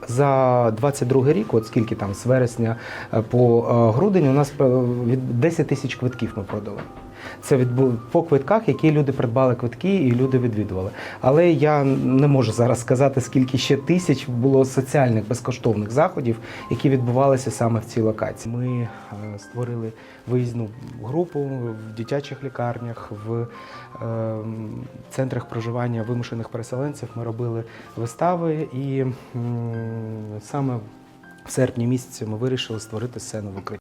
за 22 рік, от скільки там з вересня по грудень, у нас 10 тисяч квитків ми продали. Це по квитках, які люди придбали квитки і люди відвідували. Але я не можу зараз сказати, скільки ще тисяч було соціальних безкоштовних заходів, які відбувалися саме в цій локації. Ми створили виїзну групу в дитячих лікарнях, в центрах проживання вимушених переселенців. Ми робили вистави і саме в серпні місяці ми вирішили створити сцену в укритті.